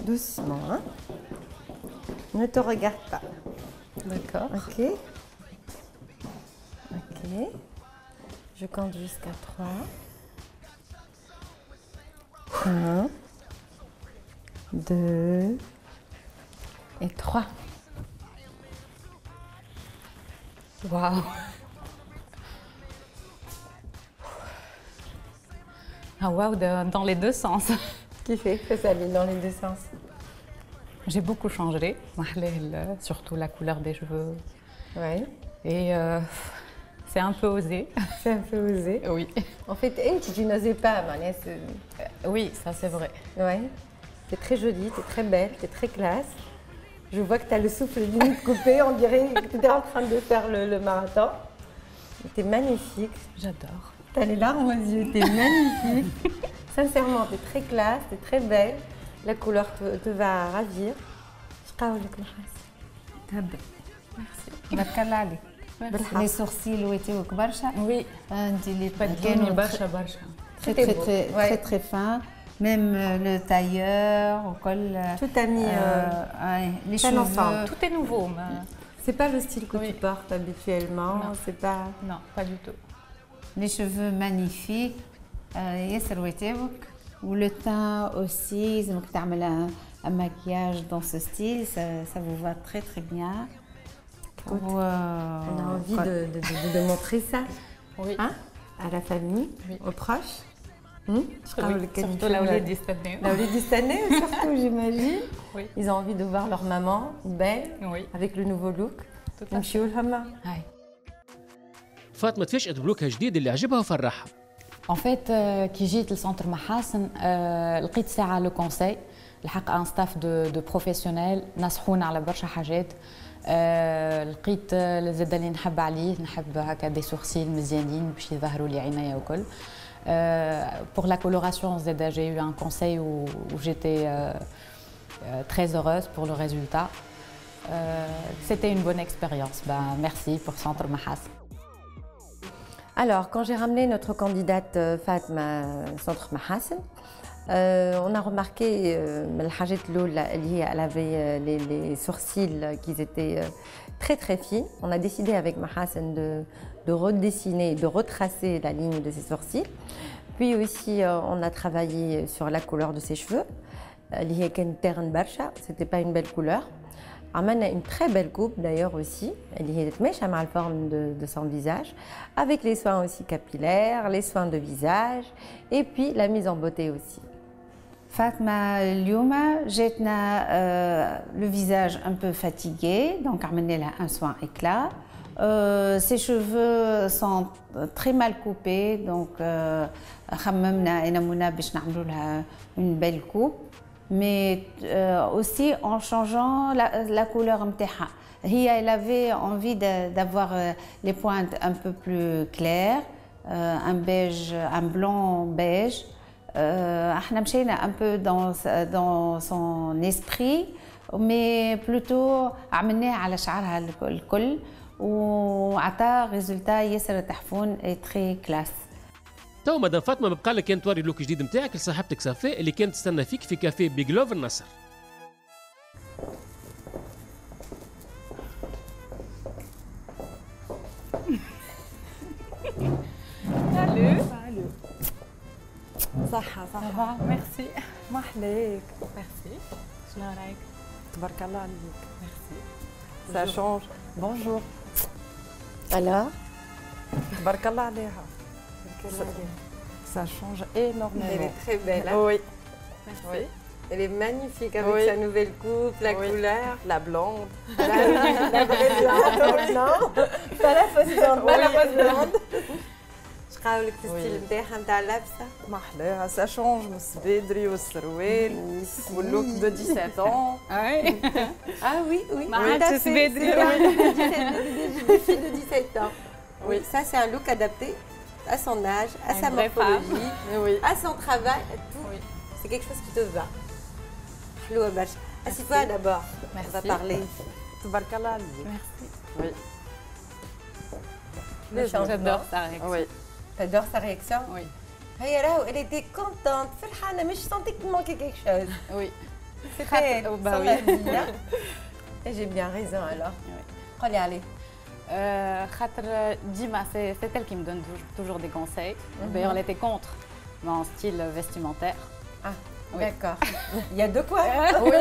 doucement. Hein. Ne te regarde pas. D'accord. Ok. Ok. Je compte jusqu'à 3. 1, 2 et 3. Waouh. Ah waouh, dans les deux sens. Qui fait que ça vit dans les deux sens. J'ai beaucoup changé, surtout la couleur des cheveux. Oui. Et c'est un peu osé. C'est un peu osé. Oui. En fait, tu n'osais pas, Maria. Oui, ça c'est vrai. Oui. Tu es très jolie, tu es très belle, tu es très classe. Je vois que tu as le souffle limite coupé, on dirait que tu étais en train de faire le marathon. Tu es magnifique. J'adore. Tu as les larmes aux yeux, tu es magnifique. Sincèrement, tu es très classe, tu es très belle. La couleur te va ravir. Merci. Les sourcils ont été Oui. très très fins. Même le tailleur, au col. Tout a mis les cheveux. ensemble. Tout est nouveau. Mais... C'est pas le style que tu portes habituellement. Non. C'est pas. Non, pas du tout. Les cheveux magnifiques. Ou le teint aussi. Donc, tu as un maquillage dans ce style. Ça vous va très très bien. Écoute, on a envie de montrer ça Oui. Hein, à la famille, oui. aux proches. Surtout la Distané. La Distané, surtout, j'imagine. Oui. Ils ont envie de voir leur maman belle, oui. avec le nouveau look. Tout à fait. فاطمة تفاجأت بلوكها الجديد اللي عجبها وفرحها. En fait, كي جيت لسنتر محاسن لقيت ساعة لو كونساي الحق ان ستاف دو بروفيسيونيل نصحونا على برشا حاجات لقيت زاد اللي نحب عليه نحب هكا دي سورسيل مزيانين باش يظهروا لي عينيا وكل pour la coloration زاد j'ai eu un conseil où j'étais très heureuse pour le résultat c'était une bonne expérience merci pour Centre Mahassen. Alors, quand j'ai ramené notre candidate Fatma Centre Mahassen, on a remarqué elle avait les sourcils qui étaient très très fins. On a décidé avec Mahassen de redessiner, de retracer la ligne de ses sourcils. Puis aussi, on a travaillé sur la couleur de ses cheveux. C'était pas une belle couleur. Arman a une très belle coupe d'ailleurs aussi, elle est méchante à la forme de son visage, avec les soins aussi capillaires, les soins de visage et puis la mise en beauté aussi. Fatma Lyouma, j'ai le visage un peu fatigué, donc Arman a un soin éclat. Ses cheveux sont très mal coupés, donc une belle coupe. Mais aussi en changeant la couleur متاعها. Elle avait envie d'avoir les pointes un peu plus claires, un beige, un blanc beige. احنا مشينا un peu dans son esprit, mais plutôt عملناه على شعرها الكل وعطى ريزولتا ياسر تحفون très classe. تو مدام فاطمه بقى لك كان توري اللوك الجديد نتاعك لصاحبتك صفاء اللي كانت تستنى فيك في كافيه بيغلوف النصر. Salut. صحة Merci. محليك Merci. شنو رايك؟ تبارك الله عليك. Merci. Ça change. Bonjour. Alors, تبارك الله عليها. Ça change énormément. elle est très belle. Hein? Oui. Merci. Oui. Elle est magnifique avec Oui. sa nouvelle coupe, la couleur. La blonde. La vraie blonde, non? Pas la fausse blonde, pas la fausse blonde. Je crois que le style نتاعها نتاع لابسة. محلاها. Ça change من السبيدري والسروال واللوك de 17 ans. Ah oui, oui. ما tout à عادش fait. سبيدري. C'est des filles de 17 ans. Oui, ça c'est un look adapté à son âge, à sa vraie morphologie, Oui. à son travail, à tout. Oui. C'est quelque chose qui te va. Hello Abash. Assieds-toi d'abord. Merci. On va parler. تبارك الله عليك. Merci. Oui. Le changement. J'adore ta réaction. Oui. T'adores sa réaction? Oui. Elle était contente. Farhana, mais je sentais qu'il manquait quelque chose. Oui. C'était bah son oui. avis, hein. Et j'ai bien raison alors. Allez, allez. خاطر ديما c'est elle qui me donne toujours des conseils. D'ailleurs, elle était contre mon style vestimentaire. Ah, Oui. d'accord. Il y a de quoi. Oui,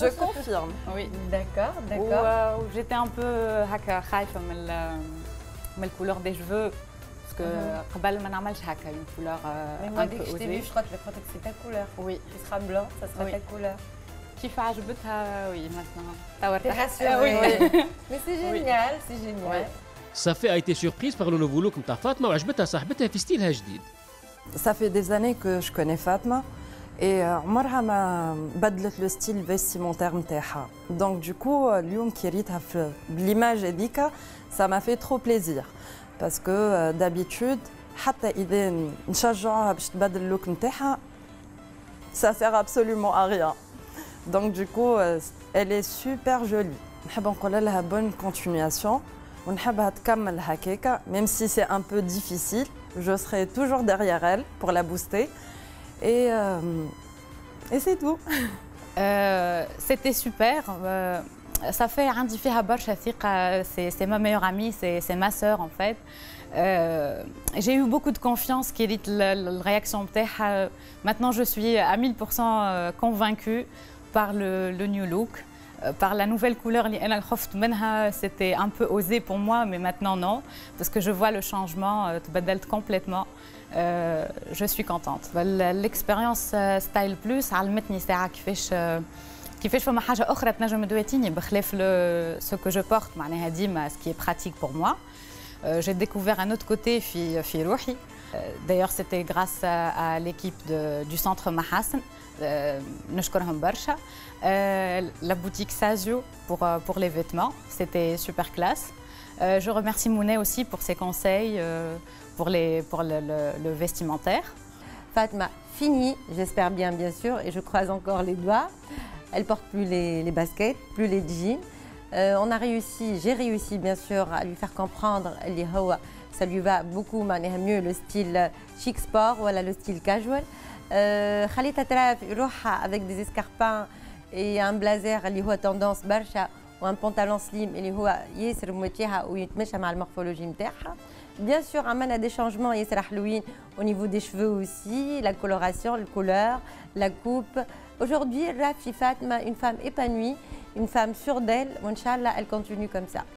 je confirme. Oui. D'accord, d'accord. Où j'étais un peu هكا خايفة من الcouleur des cheveux parce que قبل ما نعملش هكا une couleur Mais moi, un dès peu que je t'ai vu, osée. je crois que c'est ta couleur. Oui. Tu seras blanc, ça sera Oui. ta couleur. كيف عجبتها oui maintenant. توا T'es ارتحت. rassurée. Oui. Mais c'est génial, c'est génial. Ouais. صافي a été surprise par le nouveau look نتاع فاطمه وعجبتها صاحبتها في ستيلها جديد. Ça fait des années que je connais Fatma et عمرها ما بدلت le style vestimentaire نتاعها. Donc du coup اليوم كي ريتها في l'image هذيك ça m'a fait trop plaisir parce que d'habitude حتى إذا نشجعوها باش تبدل اللوك نتاعها ça sert absolument à rien. Donc du coup elle est super jolie. نحب نقول لها bonne continuation. ونحبها تكمل هكاكا même si c'est un peu difficile je serai toujours derrière elle pour la booster et c'est tout. C'était super. Ça fait عندي فيها برشا ثقة. C'est ma meilleure amie, c'est ma sœur en fait. J'ai eu beaucoup de confiance qui est la réaction نتاعها. Maintenant je suis à 1000% convaincue par le new look. Par la nouvelle couleur اللي أنا خفت منها, c'était un peu osé pour moi, mais maintenant non, parce que je vois le changement, تبدلت complètement. Je suis contente. L'expérience Style Plus علمتني ساعة كيفاش فما حاجة أخرى تنجم تدويتيني بخلاف ce que je porte معناها ديما ce qui est pratique pour moi. J'ai découvert un autre côté في روحي. D'ailleurs, c'était grâce à l'équipe du centre Mahassen. نشكرهم برشا. La boutique Sazio pour les vêtements, c'était super classe. Je remercie Mounet aussi pour ses conseils pour le vestimentaire. Fatma, fini, j'espère bien sûr, et je croise encore les doigts. Elle porte plus les baskets, plus les jeans. J'ai réussi bien sûr à lui faire comprendre ça lui va beaucoup mieux le style chic sport ou le style casual. خليتها ترى في روحها avec des escarpins et un blazer اللي هو tendance برشا و un pantalon slim اللي هو ياسر موتيها ويتمشى مع المورفولوجي نتاعها. Bien sûr, عملنا des changements ياسر حلوين au niveau des cheveux aussi, la coloration, la couleur, la coupe. Aujourd'hui, Rafi Fatma, une femme épanouie, une femme sûre d'elle. Inch'Allah, elle continue comme ça.